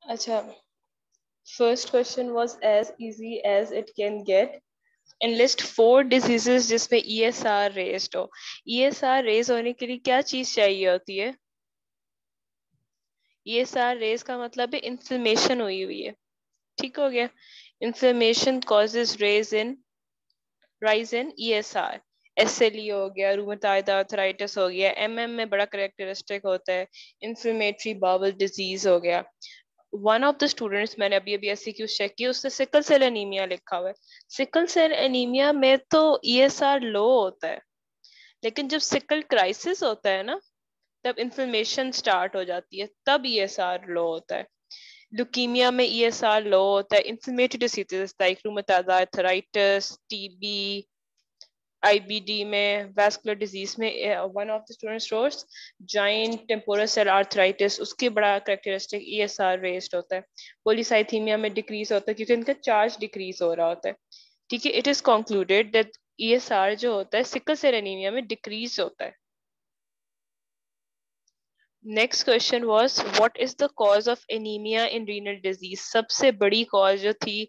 अच्छा, first question was as easy as it can get. Enlist 4 diseases जिसमें ESR raised हो। ESR raise होने के लिए क्या चीज चाहिए होती है? ईएसआर रेज का मतलब है इन्फ्लेमेशन हुई हुई है। ठीक हो गया। Inflammation causes rise in ESR. SLE हो गया, रूमेटॉइड आर्थराइटिस हो गया, एमएम में बड़ा करेक्टरिस्टिक होता है, इन्फ्लेमेटरी बाउल डिजीज हो गया। वन ऑफ द स्टूडेंट्स, मैंने अभी अभी एससीक्यू चेक किया, उसने सिकल सेल एनीमिया लिखा हुआ है। सिकल सेल एनीमिया में तो ईएसआर लो होता है, लेकिन जब सिकल क्राइसिस होता है ना, तब इन्फ्लेमेशन स्टार्ट हो जाती है, तब ईएसआर लो होता है। ल्यूकीमिया में ईएसआर लो होता है। Inflammatory diseases like rheumatoid arthritis, TB, IBD में, वैस्कुलर डिजीज में, one of the students wrote giant temporal cell arthritis, उसके बड़ा करेक्टरिस्टिक ईएसआर रेस्ड होता है। पॉलीसाइथीमिया में डिक्रीज होता है क्योंकि इनका चार्ज डिक्रीज हो रहा होता है। ठीक है, it is concluded that ESR जो होता है सिकल सेल एनीमिया में डिक्रीज होता है। Next question was what is the cause of anaemia in renal disease. सबसे बड़ी कॉज जो थी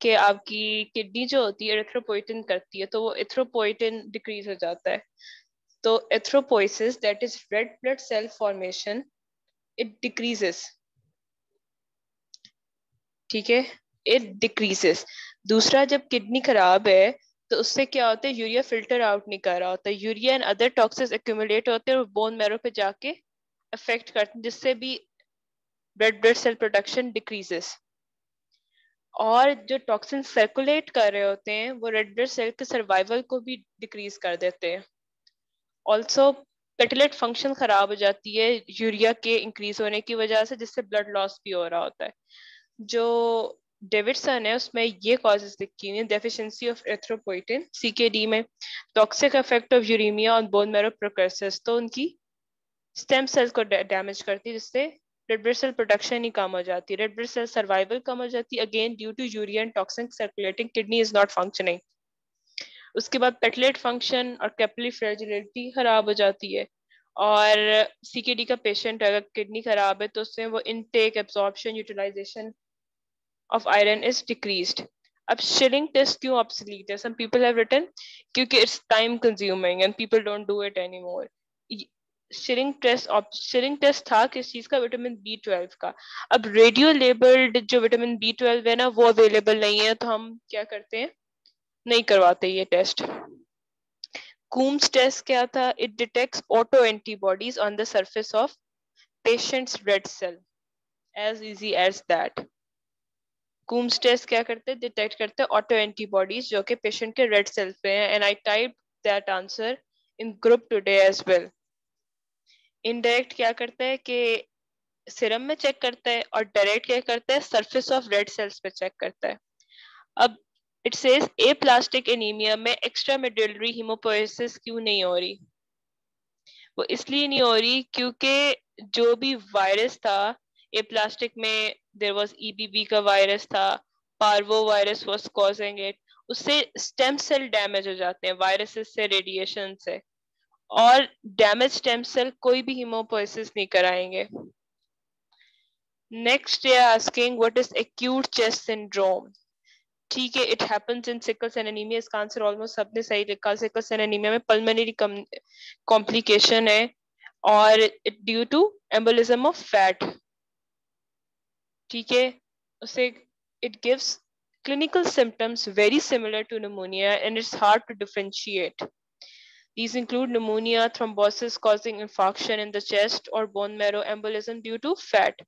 कि आपकी किडनी जो होती है एरिथ्रोपोइटिन करती है, तो वो एरिथ्रोपोइटिन डिक्रीज हो जाता है। तो erythropoiesis that is red blood cell formation, it decreases. ठीक है, इट डिक्रीजेस। दूसरा, जब किडनी खराब है तो उससे क्या होता है, यूरिया फिल्टर आउट नहीं कर रहा होता, urea and other toxins accumulate होते हैं और बोन मैरो पे जाके अफेक्ट करते हैं, जिससे भी red blood cell production decreases. और जो टॉक्सिन सर्कुलेट कर रहे होते हैं वो रेड ब्लड सेल के सर्वाइवल को भी डिक्रीज कर देते हैं। ऑल्सो पेटलेट फंक्शन खराब हो जाती है यूरिया के इंक्रीज होने की वजह से, जिससे ब्लड लॉस भी हो रहा होता है। जो डेविडसन है उसमें ये कॉजेज लिखी हुई है, डेफिशिएंसी ऑफ एरिथ्रोपोइटिन सीकेडी में, toxic effect of uremia on bone marrow processes, तो उनकी स्टेम सेल्स को डैमेज करती है, जिससे रेड ब्लड सेल प्रोडक्शन ही कम हो जाती है, रेड ब्लड सेल सर्वाइवल कम हो जाती है, again due to urea and toxic circulating kidney is not functioning. उसके बाद पेटलेट फंक्शन और कैपिलरी फ्रेजिलिटी खराब हो जाती है। और सीकेडी का पेशेंट अगर किडनी खराब है तो उसमें वो intake, absorption, utilization of iron is decreased. अब शिलिंग टेस्ट क्यों ऑब्सोलीट है? सम पीपल हैव रिटन क्योंकि it's time consuming and people don't do it anymore. Schilling test था किस चीज का? विटामिन बी 12 का। अब रेडियो लेबल्ड जो विटामिन बी 12 है ना, वो अवेलेबल नहीं है, तो हम क्या करते हैं, नहीं करवाते ये टेस्ट। कूम्स टेस्ट क्या था? It detects auto antibodies on the surface of patient's red cell, as easy as that. Coombs test क्या करते हैं? डिटेक्ट करते हैं ऑटो एंटीबॉडीज जो कि पेशेंट के रेड सेल पे हैं, and I type that answer in group today as well. Indirect क्या करता है कि सिरम में चेक करता है, और डायरेक्ट क्या करता है, सरफेस ऑफ रेड सेल्स पे चेक करता है। अब it says A plastic anaemia में एक्स्ट्रा मेडुलरी हीमोपोएसिस क्यों नहीं हो रही? वो इसलिए नहीं हो रही क्योंकि जो भी वायरस था ए प्लास्टिक में, देयर वाज ईबीबी का वायरस था, parvo virus was causing it. उससे स्टेम सेल डैमेज हो जाते हैं वायरसेस से, रेडिएशन से, और डैमेज स्टेम सेल कोई भी हीमोपोएसिस नहीं कराएंगे। Next they are asking what is acute chest syndrome. ठीक है, it happens in sickle cell anaemia. इसका आंसर ऑलमोस्ट सबने सही लिखा। सिकल सेल एनीमिया में पल्मोनरी कॉम्प्लिकेशन है, और due to embolism of fat. ठीक है, उसे it gives clinical symptoms very similar to pneumonia and it's hard to differentiate. These include pneumonia, thrombosis causing infarction in the chest, or bone marrow embolism due to fat.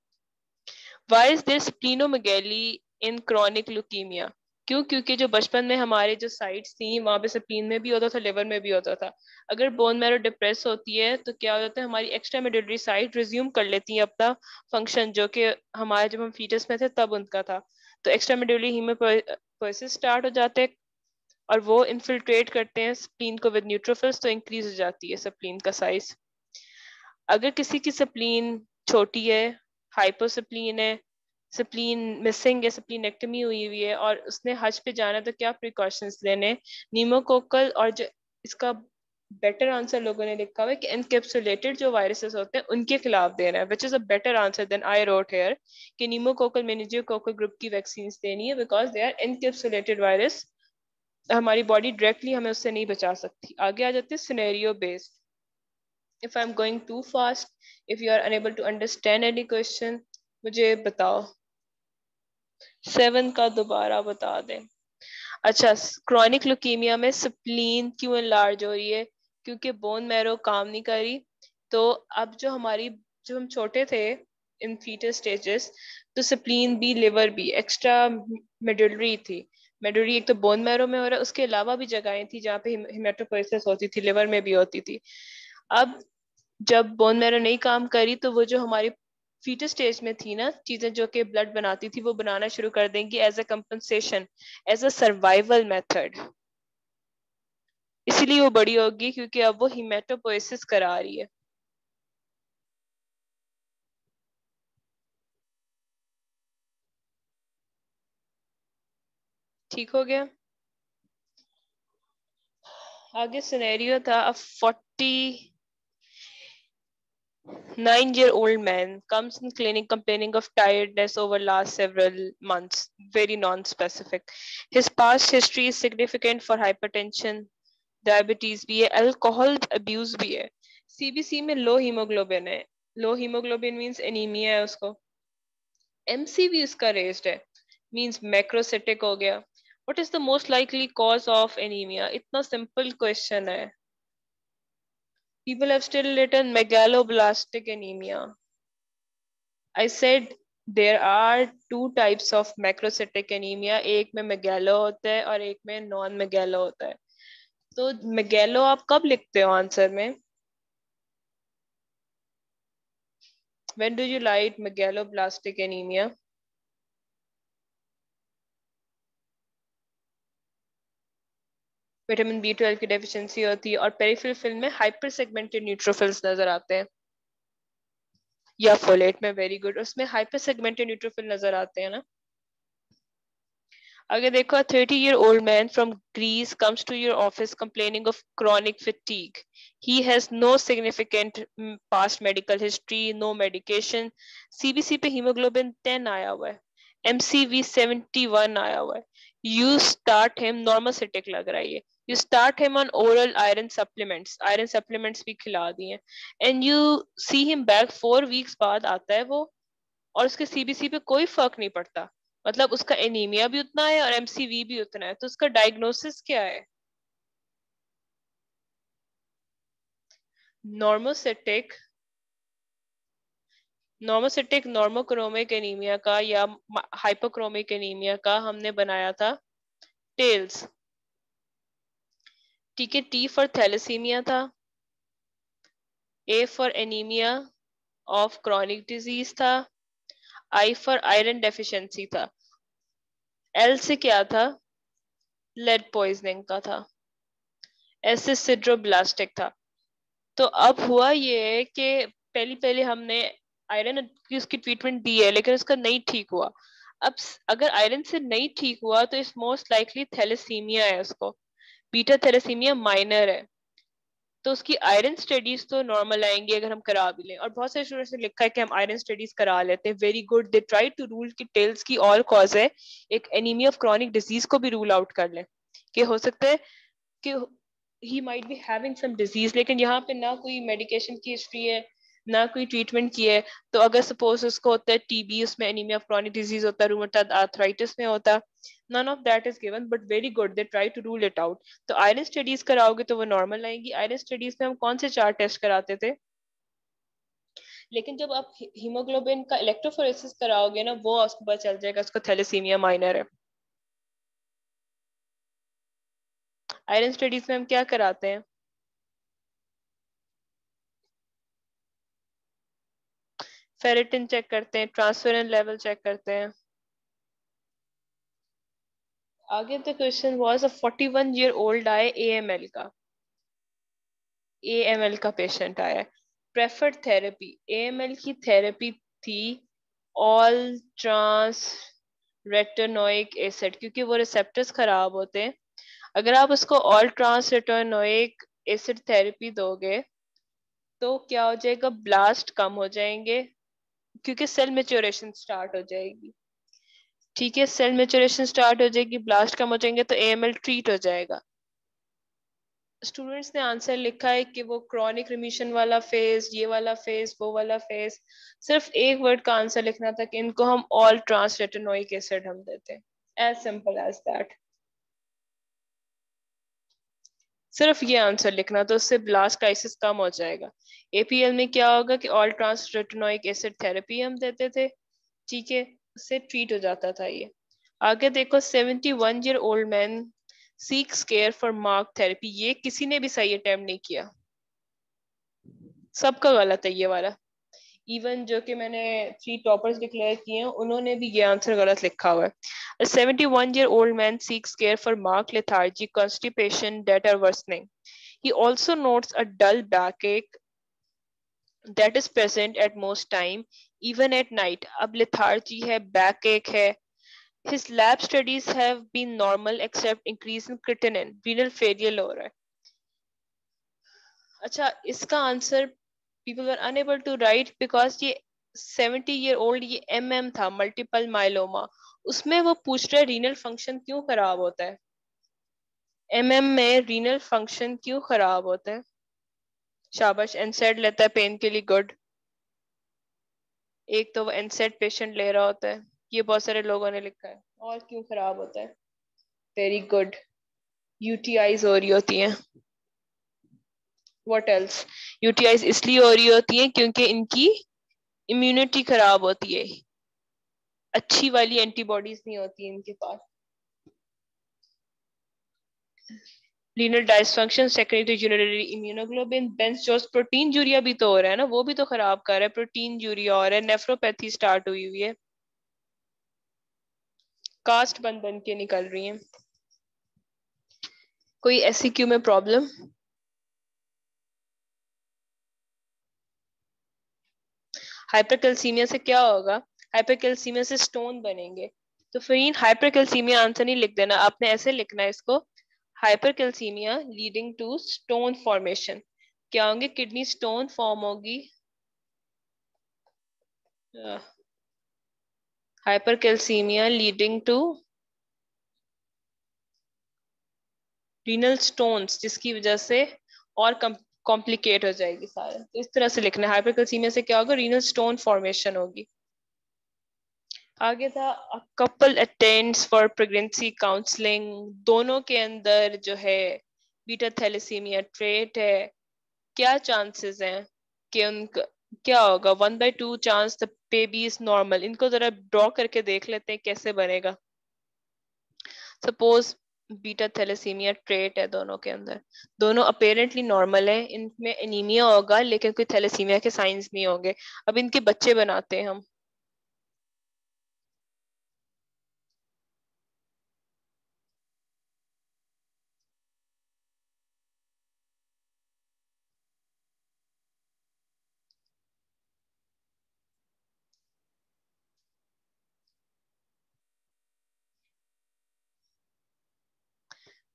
Why is there splenomegaly in chronic leukemia? क्यों? क्योंकि जो बचपन में हमारे जो sites थी वहां पे स्प्लीन में भी होता था, लिवर में भी होता था। अगर बोन मैरो डिप्रेस होती है तो क्या हो जाता है, हमारी एक्स्ट्रा मेडुलरी साइट रिज्यूम कर लेती है अपना फंक्शन, जो कि हमारे जब हम फीटस में थे तब उनका था। तो एक्स्ट्रा मेडुलरी हीमोपोएसिस स्टार्ट हो जाते हैं, और वो इन्फिल्ट्रेट करते हैं स्प्लीन को विद न्यूट्रोफिल्स, तो इंक्रीज हो जाती है स्प्लीन का साइज। अगर किसी की स्प्लीन छोटी है, हाइपोस्प्लीन है, स्प्लीन मिसिंग है, स्प्लीनेक्टमी हुई हुई है, और उसने हज पे जाना है, तो क्या प्रिकॉशंस लेने? न्यूमोकोकल और जो इसका बेटर आंसर लोगों ने लिखा हुआ है कि एनकैप्सुलेटेड जो वायरसेस होते हैं उनके खिलाफ देना है, which is a better answer than I wrote here कि न्यूमोकोकल मेनिंजियोकोकल ग्रुप की वैक्सीन देनी है, because they are encapsulated virus, हमारी बॉडी डायरेक्टली हमें उससे नहीं बचा सकती। आगे आ जाते हैं scenario based. If I am going too fast, if you are unable to understand any question, मुझे बताओ। 7 का दोबारा बता दें। अच्छा, क्रॉनिक ल्यूकीमिया में स्प्लीन क्यों एनलार्ज हो रही है? क्योंकि बोन मैरो काम नहीं करी। तो अब जो हमारी, जब हम छोटे थे इन फीटस स्टेजेस, तो स्प्लीन भी लिवर भी एक्स्ट्रा मेडुलरी थी। मेडुलरी एक तो बोन मैरो में हो रहा है, उसके अलावा भी जगहें थी जहाँ पे हिमेटोपोइसिस होती थी, लिवर में भी होती थी। अब जब बोन मैरो नहीं काम करी तो वो जो हमारी फीटस स्टेज में थी ना चीजें जो कि ब्लड बनाती थी, वो बनाना शुरू कर देंगी as a compensation, as a survival method. इसीलिए वो बड़ी होगी, क्योंकि अब वो हिमेटोपोइसिस करा रही है। ठीक हो गया। आगे सिनेरियो था, अ 49-year-old man comes in clinic complaining of tiredness over last several months, very non-specific. His past history is significant for hypertension, diabetes भी है, अल्कोहल अब्यूज भी है, सीबीसी में लो हीमोग्लोबिन है। लो हीमोग्लोबिन मींस एनीमिया है उसको। एमसीवी उसका रेस्ड है, मींस मैक्रोसिटिक हो गया। What is the most likely cause of anaemia? इतना सिंपल क्वेश्चन है। People have still written megaloblastic anaemia. I said there are two types of macrocytic anaemia, एक में मेगालो होता है और एक में नॉन मेगालो होता है। तो मेगालो आप कब लिखते हो आंसर में? When do you write megaloblastic anemia? Vitamin B12 की डेफिशिएंसी होती है और पेरिफेरल फिल्म में हाइपर सेगमेंटेड न्यूट्रोफिल्स नजर आते हैं, या फोलेट में, वेरी गुड, उसमें हाइपर सेगमेंटेड न्यूट्रोफिल नजर आते हैं ना। आगे देखो, a 30-year-old man from Greece comes to your office complaining of chronic fatigue. He has no significant past medical history, no medication. CBC पे hemoglobin 10 आया हुआ है, MCV 71 आया हुआ है। You start him, normal सिटिक लग रहा है ये। You start him on oral iron supplements भी खिला दिए, and you see him back 4 weeks बाद आता है वो, और उसके सीबीसी पे कोई फर्क नहीं पड़ता। मतलब उसका एनीमिया भी उतना है और एमसीवी भी उतना है, तो उसका डायग्नोसिस क्या है? नॉर्मोसिटिक, नॉर्मोक्रोमिक एनीमिया का या हाइपोक्रोमिक एनीमिया का हमने बनाया था टेल्स। ठीक है, टी फॉर थैलेसीमिया था, A for anaemia of chronic disease था, आई फॉर आयरन डेफिशिएंसी था, एल से क्या था? लेड पॉइजनिंग का था, एस से सिड्रोब्लास्टिक था। तो अब हुआ ये कि पहली पहले हमने आयरन की उसकी ट्रीटमेंट दी है, लेकिन उसका नहीं ठीक हुआ। अब अगर आयरन से नहीं ठीक हुआ तो इस मोस्ट लाइकली थैलेसीमिया है उसको, बीटा थैलेसीमिया माइनर है। तो उसकी आयरन स्टडीज तो नॉर्मल आएंगी अगर हम करा भी लें, और बहुत सारे स्टूडेंट्स ने लिखा है कि हम आयरन स्टडीज करा लेते हैं, very good, they try to rule की टेल्स की ऑल कॉज है, एक एनीमिया ऑफ क्रॉनिक डिजीज को भी रूल आउट कर ले कि हो सकता है कि he might be having some disease, लेकिन यहाँ पे ना कोई मेडिकेशन की हिस्ट्री है ना कोई ट्रीटमेंट की है। तो अगर सपोज उसको होता है टीबी, उसमें एनीमिया ऑफ क्रॉनिक डिजीज होता है, रूमेटॉइड आर्थराइटिस में होता, none of that is given, but very good, they try to rule it out. तो आयरन स्टडीज कराओगे तो वो नॉर्मल आएंगी। आयरन स्टडीज में हम कौन से 4 टेस्ट कराते थे? लेकिन जब आप हीमोग्लोबिन का इलेक्ट्रोफोरेसिस कराओगे ना, वो उसको पता चल जाएगा उसको थैलेसीमिया माइनर है। आयरन स्टडीज में हम क्या कराते हैं? फेरेटिन चेक करते हैं, ट्रांसफेरन लेवल चेक करते हैं। आगे the question was, a 41 year old आए एएमएल का, एएमएल का पेशेंट आया, प्रेफर्ड थेरेपी, एएमएल की थेरेपी थी ऑल ट्रांस रेटिनोइक एसिड, क्योंकि वो रिसेप्टर्स खराब होते हैं। अगर आप उसको all trans retinoic acid therapy दोगे तो क्या हो जाएगा, ब्लास्ट कम हो जाएंगे क्योंकि सेल मेच्योरेशन स्टार्ट हो जाएगी। ठीक है, सेल मेच्योरेशन स्टार्ट हो जाएगी, ब्लास्ट कम हो जाएंगे तो एएमएल ट्रीट हो जाएगा। स्टूडेंट्स ने आंसर लिखा है कि वो क्रॉनिक रिमिशन वाला फेज, ये वाला फेज, वो वाला फेज। सिर्फ एक वर्ड का आंसर लिखना था कि इनको हम ऑल ट्रांस रेटिनोइक एसिड हम देते हैं, एज सिंपल एज दैट। सिर्फ ये आंसर लिखना तो उससे ब्लास्ट क्राइसिस कम हो जाएगा। एपीएल में क्या होगा कि all trans retinoic acid therapy हम देते थे, ठीक है, उससे ट्रीट हो जाता था ये। आगे देखो, 71-year-old man seeks care for mark therapy, ये किसी ने भी सही अटेम्प्ट नहीं किया, सबका गलत है ये वाला। इवन जो कि मैंने 3 टॉपर्स डिक्लेयर किए हैं उन्होंने भी ये आंसर गलत लिखा हुआ है। A 71-year-old man seeks care for marked lethargy, constipation that are worsening. He also notes a dull backache that is present at most time, even at night. अब lethargy है, backache है। His lab studies have been normal except increase in creatinine. Renal failure हो रहा है। अच्छा, इसका answer people were unable to write because ये 70-year-old ये था, मल्टीपल माइलोमा। उसमें वो पूछ रहे रीनल फंक्शन क्यों खराब होता है, में रीनल फंक्शन क्यों खराब होता है। शाबाश, एनसेड लेता है पेन के लिए, गुड। एक तो वो एनसेड पेशेंट ले रहा होता है, ये बहुत सारे लोगों ने लिखा है। और क्यों खराब होता है, वेरी गुड, यूटीआईज हो रही होती हैं। व्हाट एल्स, यूटीआईज इसलिए हो रही होती हैं क्योंकि इनकी इम्यूनिटी खराब होती है, अच्छी वाली एंटीबॉडीज नहीं होती इनके पास। Renal dysfunction secondary to urinary immunoglobulin, Bence Jones proteinuria भी तो हो रहा है ना, वो भी तो खराब कर रहा है, प्रोटीन यूरिया हो रहा है, नेफ्रोपैथी स्टार्ट हुई हुई है, कास्ट बन बन के निकल रही है। कोई एससीक्यू में प्रॉब्लम? हाइपरकैल्सीमिया से क्या होगा, हाइपरकैल्सीमिया से स्टोन बनेंगे। तो फिर हाइपरकैल्सीमिया आंसर नहीं लिख देना, आपने ऐसे लिखना है इसको, hypercalcaemia leading to stone formation. क्या होंगे, किडनी स्टोन फॉर्म होगी, hypercalcaemia leading to renal stones, जिसकी वजह से और कॉम्प्लिकेट हो जाएगी सारा। तो इस तरह से लिखना है, हाइपरकैल्सीमिया से क्या होगा, रीनल स्टोन फॉर्मेशन होगी। आगे था, couple attends for pregnancy counselling, दोनों के अंदर जो है बीटा थैलेसीमिया ट्रेट है, क्या चांसेस हैं कि उनका क्या होगा, 1/2 chance the baby is normal. इनको जरा ड्रॉ करके देख लेते हैं कैसे बनेगा। सपोज बीटा थैलेसीमिया ट्रेट है दोनों के अंदर, दोनों अपेरेंटली नॉर्मल है, इनमें एनीमिया होगा लेकिन कोई थैलेसीमिया के साइंस नहीं होंगे। अब इनके बच्चे बनाते हैं हम।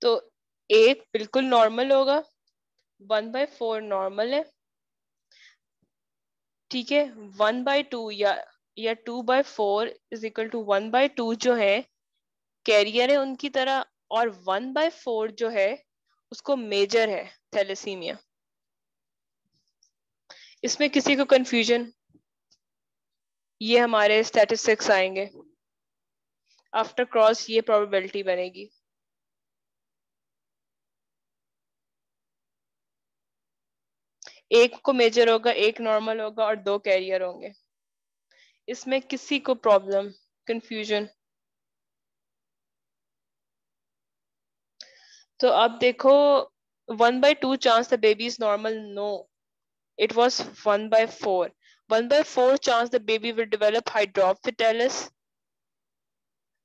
तो एक बिल्कुल नॉर्मल होगा, 1/4 नॉर्मल है, ठीक है। 1/2 या 2/4 इज इक्वल टू 1/2 जो है कैरियर है उनकी तरह, और 1/4 जो है उसको मेजर है थैलेसीमिया। इसमें किसी को कंफ्यूजन? ये हमारे स्टैटिस्टिक्स आएंगे, आफ्टर क्रॉस ये प्रोबेबिलिटी बनेगी। एक को मेजर होगा, एक नॉर्मल होगा और 2 कैरियर होंगे। इसमें किसी को प्रॉब्लम, कंफ्यूजन? तो अब देखो, 1/2 chance the baby is normal, no, it was 1/4। 1/4 chance the baby will develop hydrocephalus,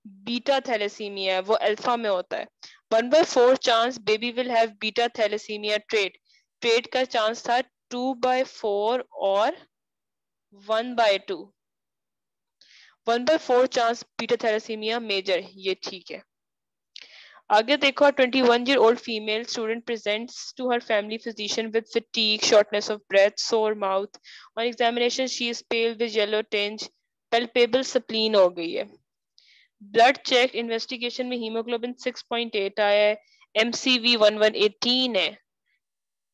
beta thalassaemia है, वो अल्फा में होता है। 1/4 chance baby will have beta thalassaemia trait, trait का चांस था 2/4 और 1/2। 1/4 चांस बीटा थैलेसीमिया मेजर, ये ठीक है। आगे देखो, 21-year-old female student presents to her family physician with fatigue, shortness of breath, sore mouth. On examination, she is pale with yellow tinge, palpable spleen हो गई है. ब्लड चेक इन्वेस्टिगेशन में haemoglobin 6.8 आया है, MCV 1118 है,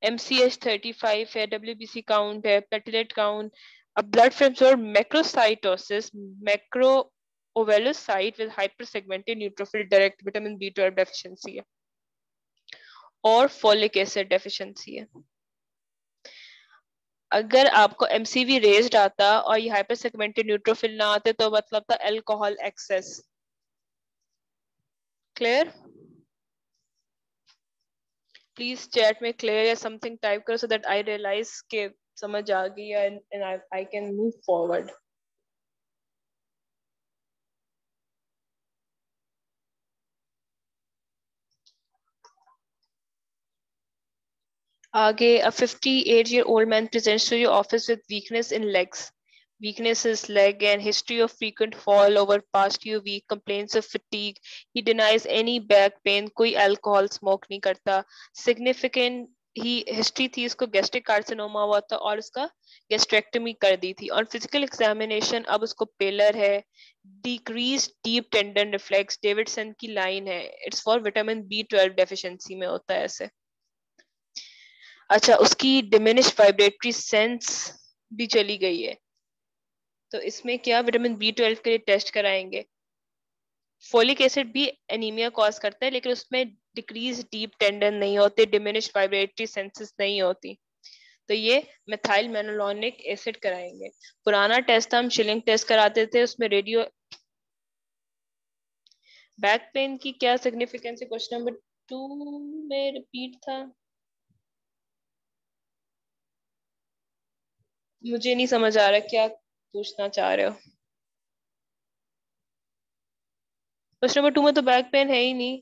MCH 35 है, WBC count है, platelet count. अब ब्लड फिल्म्स और macrocytosis, macro ovalocyte with hypersegmented neutrophil direct vitamin B12 deficiency है और फोलिक एसिड डेफिशिएंसी है. अगर आपको MCV रेज्ड आता और ये हाइपरसेगमेंटेड न्यूट्रोफिल ना आते तो मतलब था alcohol excess. Clear? Please chat में क्लियर या समथिंग टाइप करो सो दैट आई रियलाइज के समझ आ गई and I can move forward. आगे, a 58-year-old man presents to your office with weakness in legs. Weakness is leg and history of frequent fall over past few weeks, complaints of fatigue. He denies any back pain, कोई alcohol smoke नहीं करता. Significant ही history थी, इसको gastric carcinoma हुआ था और उसका gastrectomy कर दी थी. और फिजिकल एग्जामिनेशन अब उसको पेलर है, decrease deep tendon reflex, Davidson की लाइन है. It's for vitamin B12 deficiency में होता है ऐसे. अच्छा, उसकी डिमिनिश वाइब्रेटरी सेंस भी चली गई है, तो इसमें क्या विटामिन B12 के लिए टेस्ट कराएंगे. फोलिक एसिड भी एनीमिया कॉज करता है लेकिन उसमें डिक्रीज डीप टेंडन नहीं होते, डिमिनिश वाइब्रेटरी सेंसेस नहीं होती, तो ये मिथाइल मेनोलोनिक एसिड कराएंगे. पुराना टेस्ट हम शिलिंग टेस्ट कराते थे, उसमें रेडियो. बैक पेन की क्या सिग्निफिकेंस है, क्वेश्चन नंबर 2 में रिपीट था. मुझे नहीं समझ आ रहा क्या पूछना चाह रहे हो. क्वेश्चन नंबर 2 में तो बैक पेन है ही नहीं.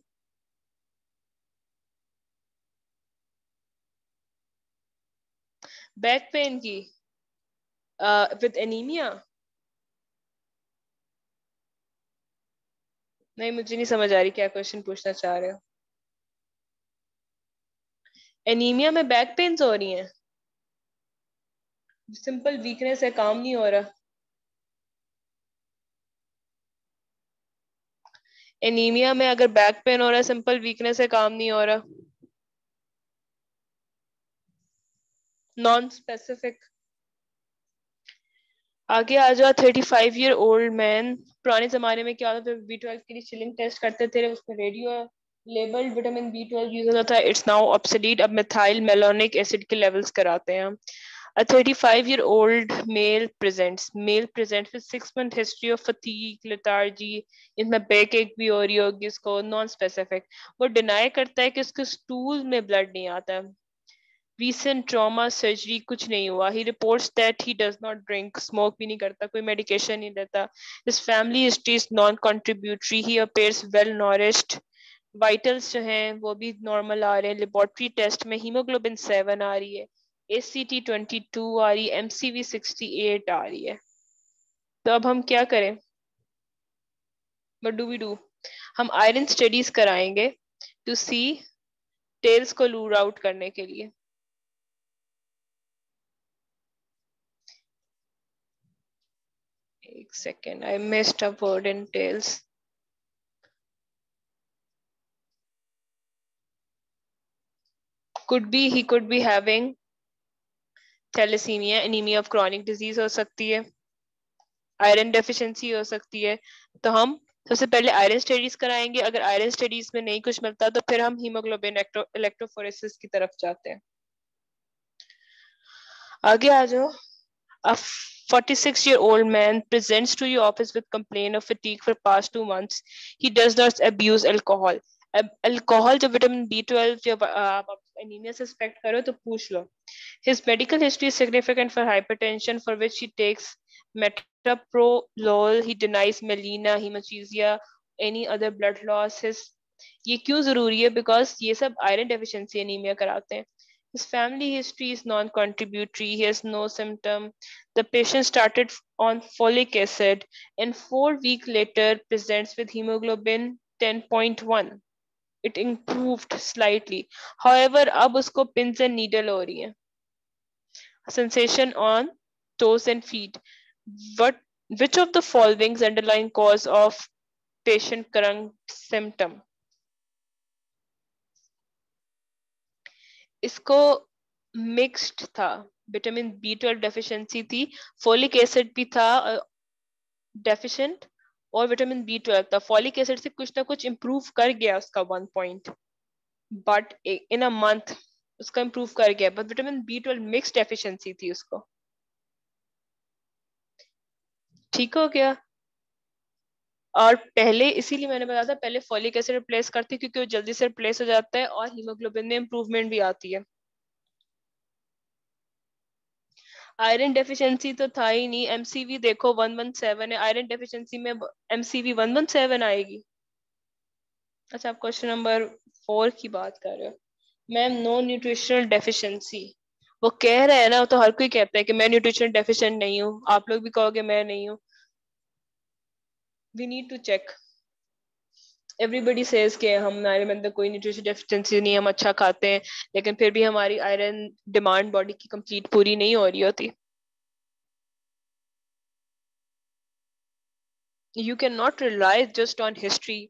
बैक पेन की विद एनीमिया. नहीं, मुझे नहीं समझ आ रही क्या क्वेश्चन पूछना चाह रहे हो. एनीमिया में बैक पेन्स हो रही हैं? सिंपल वीकनेस है, काम नहीं हो रहा. एनीमिया में अगर बैक पेन हो रहा है, सिंपल वीकनेस है, काम नहीं हो रहा. Non specific. आगे आ जाओ, 35-year-old मैन. पुराने जमाने में क्या होता था, B12 के लिए चिलिंग टेस्ट करते थे, उसमें radio labelled vitamin B12 use होता था. It's now obsolete. अब मिथाइल मेलोनिक एसिड के लेवल्स कराते हैं. A 35-year-old male presents with 6-month history of fatigue, lethargy. इसमें बैक एक भी हो रही होगी इसको. Non specific. वो डिनाई करता है कि उसके स्टूल में ब्लड नहीं आता. recent trauma surgery कुछ नहीं हुआ. He reports that he does not drink, smoke भी नहीं करता, कोई medication नहीं लेता. His family history is non-contributory. He appears well nourished. Vitals जो हैं वो भी normal आ रहे हैं. Laboratory test में hemoglobin 7 आ रही है, ACT 22 आ रही है, MCV 68 आ रही है. तो अब हम क्या करें? What do we do? हम आयरन स्टडीज कराएंगे टू सी टेल्स को लूर आउट करने के लिए. एक second, I missed a word in tails. he could be having thalassaemia, anaemia of chronic disease हो सकती है, आयरन डेफिशिएंसी हो सकती है. तो हम सबसे पहले आयरन स्टडीज कराएंगे. अगर आयरन स्टडीज में नहीं कुछ मिलता तो फिर हम हीमोग्लोबिन इलेक्ट्रोफोरेसिस की तरफ जाते हैं. आगे आ जाओ. A 46-year-old man presents to your office with complaint of fatigue for past 2 months. He does not abuse alcohol. Alcohol जब विटामिन B12 जब आप एनीमिया सस्पेक्ट करो तो पूछ लो. His medical history is significant for hypertension, for which he takes metoprolol. He denies melena, hematuria, any other blood loss. ये क्यों जरूरी है? बिकॉज ये सब आयरन डेफिशिएंसी एनीमिया कराते हैं. His family history is non-contributory. He has no symptom. The patient started on folic acid and 4 weeks later presents with hemoglobin 10.1. It improved slightly. However, अब उसको pins and needle हो रही है. Sensation on toes and feet. What? Which of the following is underlying cause of patient current symptom? इसको mixed था. Vitamin B12 deficiency थी, folic acid भी था डेफिशिएंट, और विटामिन B12 था. फॉलिक एसिड से कुछ ना कुछ इंप्रूव कर गया उसका 1 point, but in a month उसका इंप्रूव कर गया, but vitamin B12 mix deficiency थी उसको. ठीक हो गया. और पहले इसीलिए मैंने बताया था पहले फॉलिक एसिड रिप्लेस करती, क्योंकि वो जल्दी से रिप्लेस हो जाता है और हीमोग्लोबिन में इंप्रूवमेंट भी आती है. आयरन डेफिशिएंसी तो था ही नहीं. एमसीवी देखो 117 है, आयरन डेफिशिएंसी में एमसीवी 117 आएगी. अच्छा, आप क्वेश्चन नंबर 4 की बात कर रहे हो. Ma'am, no nutritional deficiency. वो कह रहे हैं ना, तो हर कोई कहता है कि मैं न्यूट्रिशन डेफिशिएंट नहीं हूँ. आप लोग भी कहोगे मैं नहीं हूँ. We need to check. Everybody says कि हमारे अंदर कोई न्यूट्रिशन डेफिशिएंसी नहीं है, हम अच्छा खाते हैं, लेकिन फिर भी हमारी आयरन डिमांड बॉडी की कंप्लीट पूरी नहीं हो रही होती. You cannot rely just on history.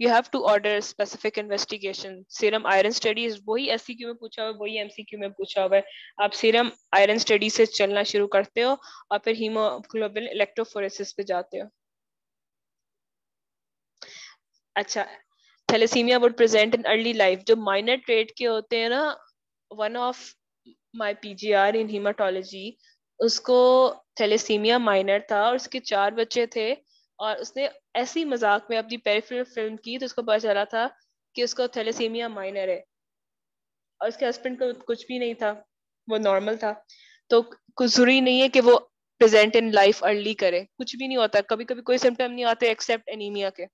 You have to order specific investigation. Serum iron studies वही SCQ में पूछा हुआ है, वही MCQ में पूछा हुआ है. आप सीरम आयरन स्टडी से चलना शुरू करते हो और फिर हीमोग्लोबिन इलेक्ट्रोफोरेसिस पे जाते हो. अच्छा, thalassaemia would present in early life. जो माइनर ट्रेट के होते हैं ना, one of my PGR in haematology, उसको थैलेसीमिया माइनर था और उसके 4 बच्चे थे, और उसने ऐसी मजाक में अपनी पेरिफेरल फिल्म की तो उसको पता चला था कि उसको थैलेसीमिया माइनर है, और उसके हस्बैंड को कुछ भी नहीं था, वो नॉर्मल था. तो कुछ जरूरी नहीं है कि वो प्रेजेंट इन लाइफ अर्ली करे. कुछ भी नहीं होता, कभी कभी कोई सिम्टम नहीं आते एक्सेप्ट एनीमिया के.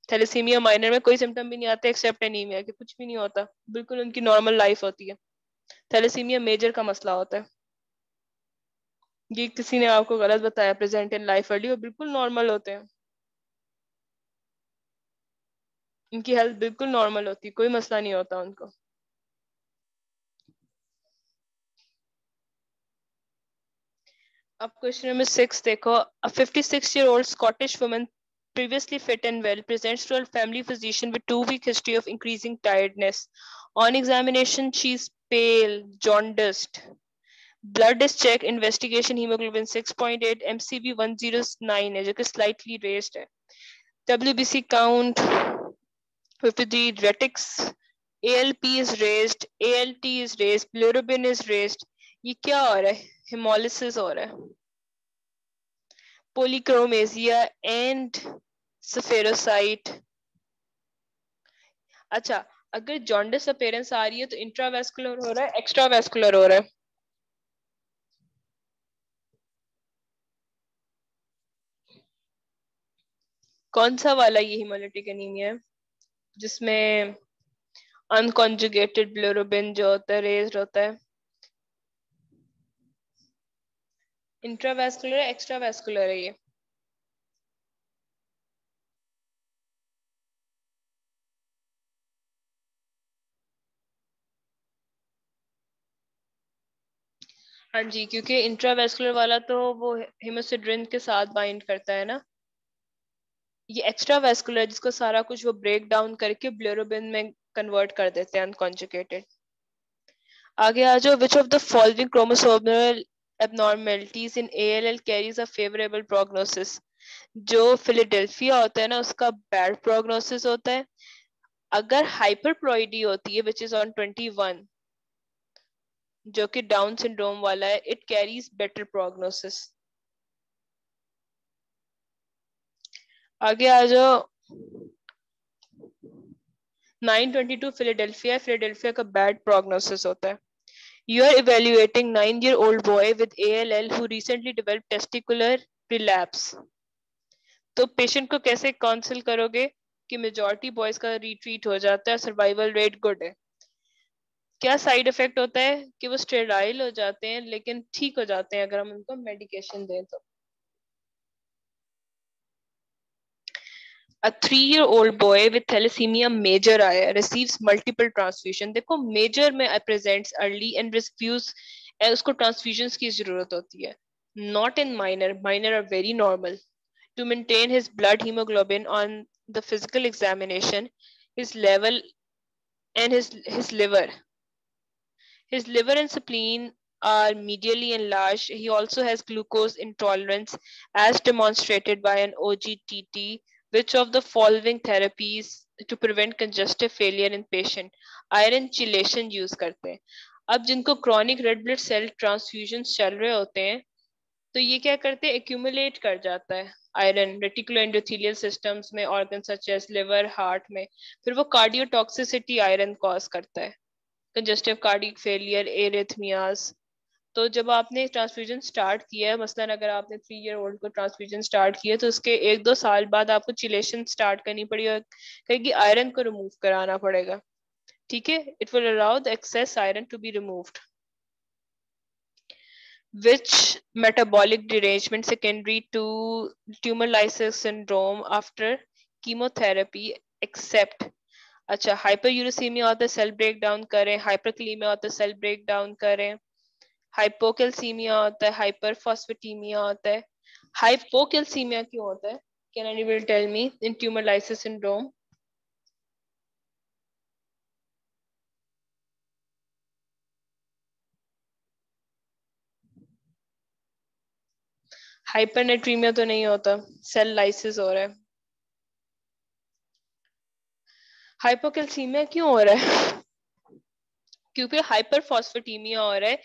थैलेसीमिया माइनर में कोई सिम्टम भी नहीं आते एक्सेप्ट एनीमिया के. कुछ भी नहीं होता, बिल्कुल उनकी नॉर्मल लाइफ होती है. थैलेसीमिया मेजर का मसला होता है. ये किसी ने आपको गलत बताया. प्रेजेंट इन लाइफ अर्ली, वो बिल्कुल नॉर्मल होते हैं. उनकी हेल्थ बिल्कुल नॉर्मल होती है, कोई मसला नहीं होता उनको. अब क्वेश्चन नंबर 6 देखो. A 56-year-old Scottish woman, previously fit and well, presents to her family physician with 2-week history of increasing tiredness. On examination, she is pale, jaundiced. Blood is checked. Investigation hemoglobin 6.8, MCV 109 है, जो कि slightly raised है. WBC count 53, retics, ALP is raised, ALT is raised, bilirubin is raised. ये क्या हो रहा है? Haemolysis हो रहा है. पोलीक्रोमेसिया एंड सफेरोसाइट. अच्छा, अगर जॉन्डिस अपीयरेंस आ रही है तो इंट्रावेस्कुलर हो रहा है, एक्स्ट्रावेस्कुलर हो रहा है? कौन सा वाला ये हिमोलिटिक एनीमिया है जिसमें अनकॉन्जुगेटेड बिलिरुबिन जो होता है रेज्ड होता है? इंट्रावेस्कुलर है, एक्स्ट्रावेस्कुलर है ये? हाँ जी, क्योंकि इंट्रावेस्कुलर वाला तो वो हेमोसिड्रिन के साथ बाइंड करता है ना. ये एक्स्ट्रा वेस्कुलर जिसको सारा कुछ वो ब्रेक डाउन करके बिलिरुबिन में कन्वर्ट कर देते हैं अनकॉन्जुगेटेड. आगे आ जाओ. Which of the following chromosomal abnormalities in ALL carries a favorable prognosis? जो फिलाडेल्फिया होता है ना, उसका बैड प्रोग्नोसिस होता है. अगर हाइपरप्लॉइडी होती है विच इज ऑन 21, जो कि डाउन सिंड्रोम वाला है, इट कैरीज बेटर प्रोग्नोसिस. आगे आ जाओ. 922 फिलाडेल्फिया, फिलाडेल्फिया का बैड प्रोग्नोसिस होता है. You are evaluating 9-year-old boy with ALL who recently developed testicular prolapse. तो पेशेंट को कैसे काउंसिल करोगे कि मेजॉरिटी बॉयज का रिट्रीट हो जाता है, सर्वाइवल रेट गुड है? क्या साइड इफेक्ट होता है कि वो स्टेराइल हो जाते हैं लेकिन ठीक हो जाते हैं अगर हम उनको मेडिकेशन दें तो. A 3-year-old boy with thalassemia major आया receives multiple transfusion. देखो major में presents early and refuse उसको transfusions की जरूरत होती है. Not in minor. Minor are very normal. To maintain his blood hemoglobin on the physical examination, his level and his liver and spleen are medially enlarged. He also has glucose intolerance as demonstrated by an OGTT. Which of the following therapies to prevent congestive failure in patient? Iron chelation use करते हैं. अब जिनको chronic red blood cell transfusions चल रहे होते हैं तो ये क्या करते हैं एक्यूमुलेट कर जाता है आयरन रेटिकुलर एंडोथेलियल सिस्टम्स में organ such as liver heart में फिर वो कार्डियोटॉक्सिसिटी आयरन कॉज करता है कंजेस्टिव कार्डियक फेलियर एरिथमियाज तो जब आपने ट्रांसफ्यूजन स्टार्ट किया है मसलन अगर आपने 3-year-old को ट्रांसफ्यूजन स्टार्ट किया तो उसके 1-2 साल बाद आपको चिलेशन स्टार्ट करनी पड़ी और कहेगी आयरन को रिमूव कराना पड़ेगा ठीक है it will allow the excess iron to be removed which metabolic derangement secondary to tumor lysis syndrome after chemotherapy except अच्छा हाइपरयूरेसीमिया होता है सेल ब्रेक डाउन करें हाइपरक्लीमिया होता है सेल ब्रेक डाउन करें हाइपोकैल्सीमिया होता है हाइपरफॉस्फेटीमिया होता है हाइपोकैल्सीमिया क्यों होता है can anybody tell me in tumour lysis syndrome hypernatraemia तो नहीं होता सेल लाइसिस हो रहा है हाइपोकैल्सीमिया क्यों हो रहा है क्योंकि हाइपरफॉस्फेटीमिया हो रहा है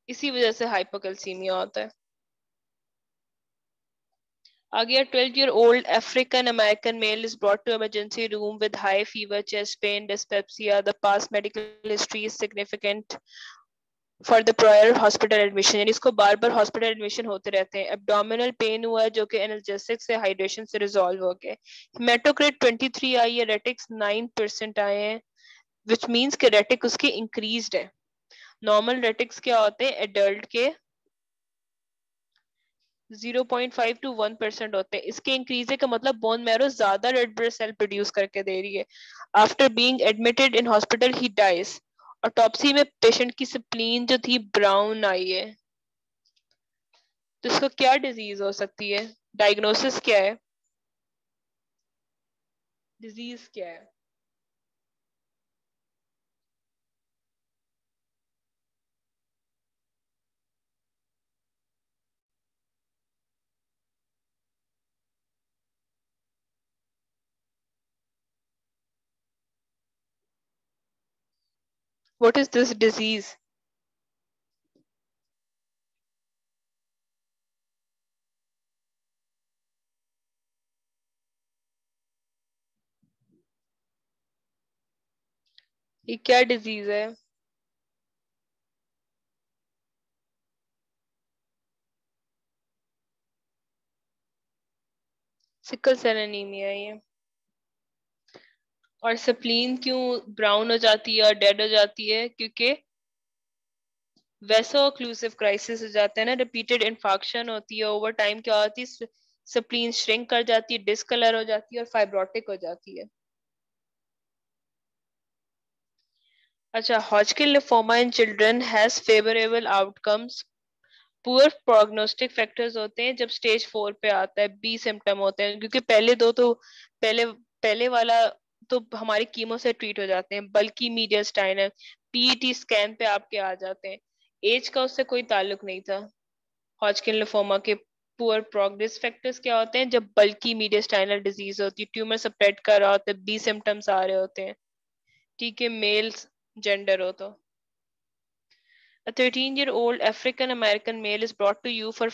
इसी वजह से हाइपोकैल्सीमिया होता है आगे 12-year-old African American male is brought to emergency room with high fever, chest pain, dyspepsia. The past medical history is significant for the prior hospital admission. यानी इसको बार बार हॉस्पिटल एडमिशन होते रहते हैं एब्डोमिनल पेन हुआ जो कि एनाल्जेसिक से hydration से रिजॉल्व हो गया हेमाटोक्रिट 23 आई है रेटिक्स 9% आए हैं विच मीन्स के रेटिक उसके इंक्रीज्ड है नॉर्मल रेटिक्स क्या होते हैं एडल्ट के 0.5 to 1% होते हैं इसके इंक्रीज का मतलब बोन मैरो ज्यादा रेड ब्लड सेल प्रोड्यूस करके दे रही है after being admitted in hospital ही डाइज ऑटोप्सी में पेशेंट की स्प्लीन जो थी ब्राउन आई है तो इसको क्या डिजीज हो सकती है डायग्नोसिस क्या है डिजीज क्या है व्हाट इज दिस डिजीज ये क्या डिजीज है सिकल सेल एनीमिया ये और स्प्लीन क्यों ब्राउन हो जाती है और डेड हो जाती है क्योंकि वैसो ओक्लूसिव क्राइसिस हो जाता है ना रिपीटेड इन्फेक्शन होती है ओवर टाइम क्या होती है स्प्लीन श्रिंक कर जाती है डिस्कलर हो जाती है और फाइब्रोटिक हो जाती है अच्छा Hodgkin lymphoma in children has favourable outcomes poor prognostic factors होते हैं जब स्टेज 4 पे आता है बी सिम्टम होते हैं क्योंकि पहले दो तो पहले पहले वाला तो हमारी कीमो से ट्रीट हो जाते हैं बल्कि मीडियस्टाइनल पीईटी स्कैन पे आपके आ जाते हैं एज का उससे कोई ताल्लुक नहीं था हॉजकिन लिम्फोमा के पुअर प्रोग्रेस फैक्टर्स क्या होते हैं जब बल्कि मीडियस्टाइनल डिजीज होती है ट्यूमर स्प्रेड कर रहा होता है बी सिम्टम्स आ रहे होते हैं ठीक है मेल जेंडर हो तो A 13-year-old African American male is brought to you for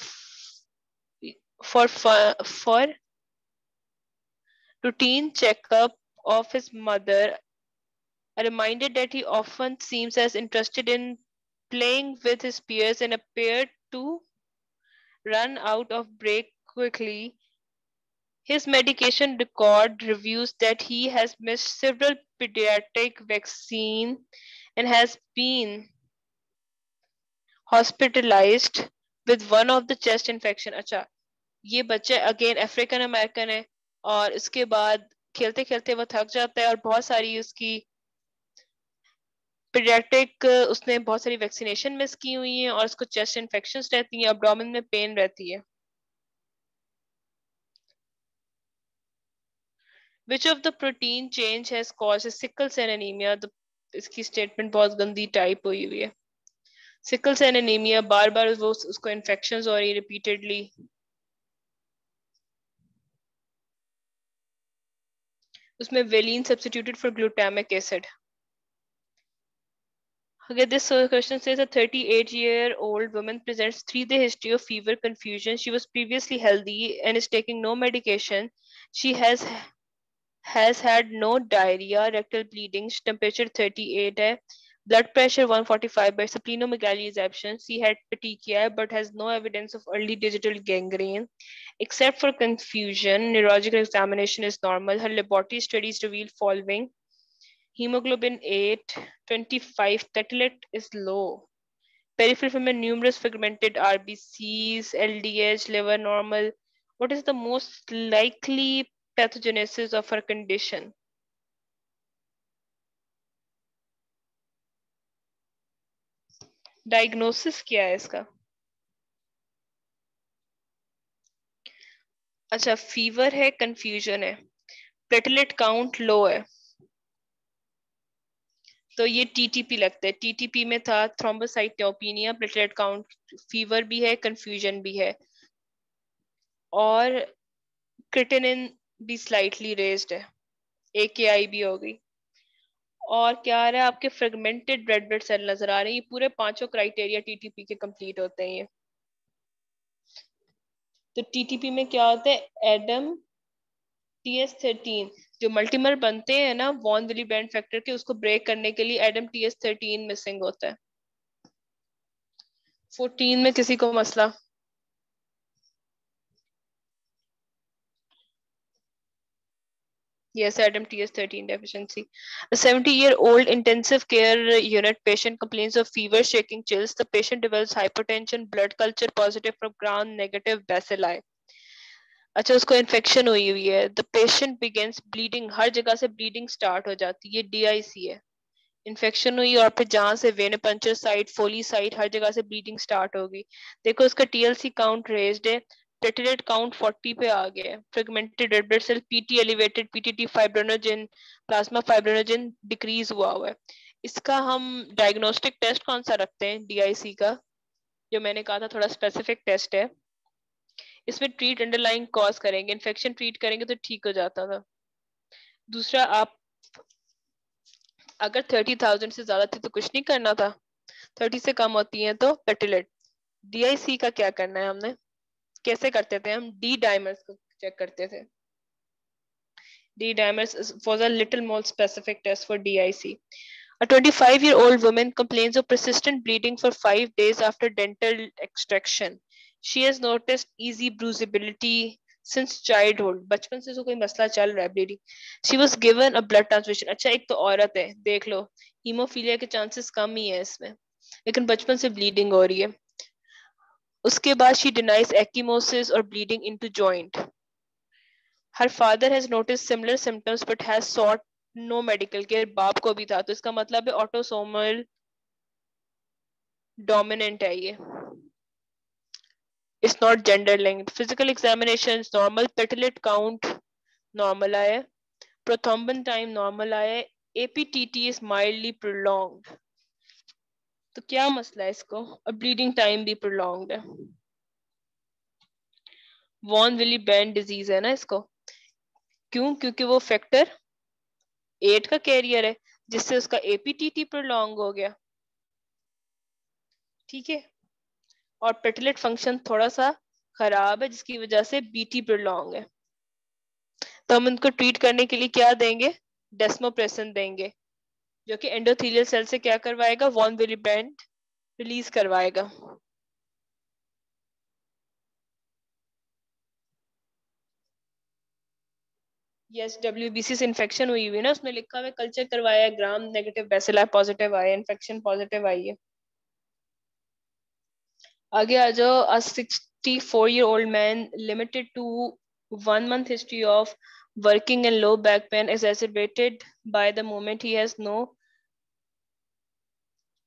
routine checkup of his mother. A reminder that he often seems as interested in playing with his peers and appeared to run out of break quickly. His medication record reviews that he has missed several pediatric vaccines and has been hospitalized with one of the chest infection. अच्छा ये बच्चा again African American है और इसके बाद खेलते खेलते वो थक जाता है और बहुत सारी उसकी पीडियाट्रिक उसने बहुत सारी वैक्सीनेशन मिस की हुई हैं और उसको चेस्ट इन्फेक्शंस रहती हैं, एब्डोमेन में पेन रहती है। Which of the protein change has caused sickle cell anemia? इसकी स्टेटमेंट बहुत गंदी टाइप हुई हुई है। सिकल सेल एनीमिया बार बार वो उसको इन्फेक्शंस हो रही रिपीटेडली। उसमें valine substituted for glutamic acid. Okay, this question says a 38-year-old woman presents 3-day history of fever, confusion. She was previously healthy and is taking no medication. She has had no diarrhea, rectal bleeding, temperature 38 है, blood pressure 145 by splenomegaly is absent. She had petechiae but has no evidence of early digital gangrene. Except for confusion, neurological examination is normal. Her laboratory studies reveal following: hemoglobin 8, 25, platelet is low. Peripheral में numerous fragmented RBCs, LDH, liver normal. What is the most likely pathogenesis of her condition? Diagnosis क्या है इसका? अच्छा, fever है, confusion है, platelet count low है, तो ये टीटीपी लगता है। टीटीपी में था थ्रोम्बोसाइटोपेनिया, प्लेटलेट काउंट, फीवर भी है, कंफ्यूजन भी है, और क्रिटेनिन भी स्लाइटली रेज्ड है, एकेआई भी हो गई। और क्या आ रहा है आपके? फ्रेगमेंटेड रेड ब्लड सेल नजर आ रहे हैं। ये पूरे पांचों क्राइटेरिया टीटीपी के कंप्लीट होते हैं ये। तो टीटीपी में क्या होता है? एडम TS13 जो मल्टीमर बनते हैं ना वॉन विली बैंड फैक्टर के, उसको ब्रेक करने के लिए एडम TS13 मिसिंग होता है। 14 में किसी को मसला? Yes, Adam TS13 deficiency. A 70-year-old intensive care unit patient complains of fever, shaking, chills. The patient develops hypertension, blood culture positive from gram negative bacilli. अच्छा, उसको इन्फेक्शन हुई हुई है। द पेशेंट बिगेंस ब्लीडिंग, हर जगह से bleeding start हो जाती है, ये DIC है। इन्फेक्शन हुई और फिर जहां से vein puncture site, Foley site, हर जगह से ब्लीडिंग स्टार्ट होगी। देखो उसका TLC काउंट रेज्ड है, प्लेटलेट काउंट 40 पे आ गया है, fragmented red blood cell PT elevated, PTT fibrinogen, plasma fibrinogen decrease हुआ हुआ है। इसका हम डायग्नोस्टिक टेस्ट कौन सा रखते हैं DIC का? जो मैंने कहा था थोड़ा स्पेसिफिक टेस्ट है। इसमें ट्रीट अंडरलाइंग कॉज करेंगे, इन्फेक्शन ट्रीट करेंगे तो ठीक हो जाता था। दूसरा, आप अगर 30,000 से ज्यादा थी तो कुछ नहीं करना था, 30 से कम होती है तो पेटिलेट। DIC का क्या करना है हमने? कैसे करते थे हम? डी डाइमर्स को चेक करते थे। D dimers was a little more specific test for DIC. A 25-year-old woman complains of persistent bleeding for 5 days after dental extraction. She has noticed easy bruisability since childhood. बचपन से तो कोई मसला चल रहा है bleeding. She was given a blood transfusion. अच्छा, एक तो औरत है, देख लो, हीमोफीलिया के चांसेस कम ही है इसमें, लेकिन बचपन से ब्लीडिंग हो रही है। उसके बाद she denies ecchymosis or bleeding into joint. Her father has noticed similar symptoms but has sought no medical care. बाप को भी था, तो इसका मतलब है ऑटोसोमल डोमिनेंट है ये। It's not gender linked. Physical examinations normal, platelet count normal आया है, prothrombin time normal आया है, APTT is mildly prolonged. तो क्या मसला है इसको? और ब्लीडिंग टाइम भी prolonged है। वॉन विली बैंड डिजीज है ना इसको। क्यों? क्योंकि वो फैक्टर 8 का कैरियर है, जिससे उसका APTT प्रोलॉन्ग हो गया। ठीक है, और पेटलेट फंक्शन थोड़ा सा खराब है, जिसकी वजह से BT प्रोलॉन्ग है। तो हम उनको ट्रीट करने के लिए क्या देंगे? डेस्मोप्रेसिन देंगे, जो कि एंडोथेलियल सेल से क्या करवाएगा? वॉन विली बैंड रिलीज करवाएगा। यस, WBC से इन्फेक्शन हुई हुई है ना, उसमें लिखा हुआ कल्चर करवाया है, ग्राम नेगेटिव बेसिला पॉजिटिव आया, इन्फेक्शन पॉजिटिव आई है। आगे आ जाओ। A 64-year-old man limited to 1 month history of working and low back pain exacerbated by the moment he has no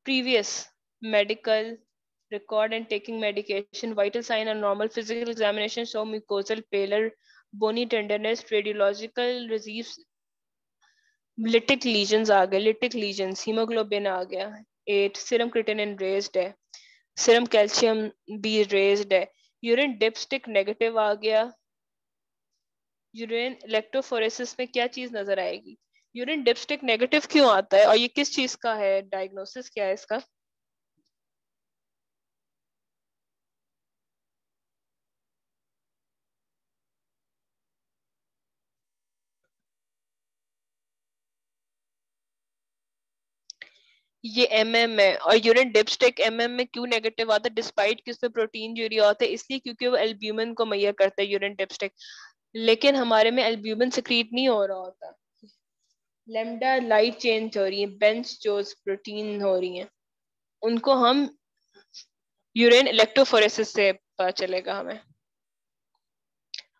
previous medical record and taking medication. Vital sign and normal physical examination show mucosal pallor, bony tenderness, radiological receives lytic lesions आ गए, lytic lesions, haemoglobin आ गया 8, serum creatinine raised है, serum calcium भी raised है, urine dipstick negative आ गया, urine electrophoresis में क्या चीज नजर आएगी, यूरिन डिपस्टिक नेगेटिव क्यों आता है और ये किस चीज का है, डायग्नोसिस क्या है इसका? ये एमएम है और यूरिन डिपस्टिक एमएम में क्यों नेगेटिव आता है डिस्पाइट कि उसमें प्रोटीन यूरिया होता है, इसलिए क्योंकि वो एल्ब्यूमिन को मुहैया करता है यूरिन डिपस्टिक, लेकिन हमारे में एल्ब्यूमिन सिक्रीट नहीं हो रहा होता, लेमडा लाइट चेंज हो रही है, बेंच जोस प्रोटीन हो रही हैं, उनको हम यूरिन इलेक्ट्रोफोरेसिस से पता चलेगा हमें।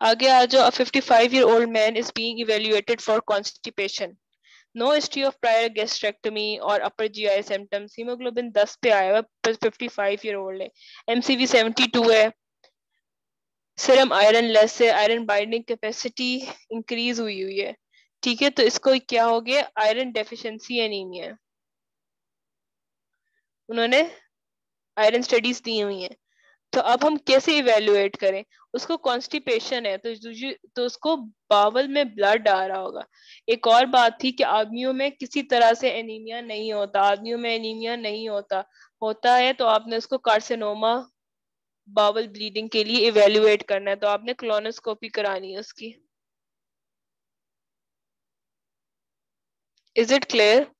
आगे आ जाओ, 55-year-old man is being evaluated for constipation. No history of prior gastrectomy or upper GI symptoms. Hemoglobin 10 पे आया हुआ, 55-year-old है, MCV 72 है, सीरम आयरन लेस है, आयरन बाइंडिंग कैपेसिटी इंक्रीज हुई हुई है, ठीक है, तो इसको क्या हो गया, आयरन डेफिशिएंसी एनीमिया, उन्होंने आयरन स्टडीज दी हुई हैं। तो अब हम कैसे इवेल्युएट करें, उसको कॉन्स्टिपेशन है तो उसको बावल में ब्लड आ रहा होगा। एक और बात थी कि आदमियों में किसी तरह से एनीमिया नहीं होता, आदमियों में एनीमिया नहीं होता, होता है तो आपने उसको कार्सिनोमा बावल ब्लीडिंग के लिए इवेल्युएट करना है, तो आपने क्लोनोस्कोपी करानी है उसकी। Is it clear?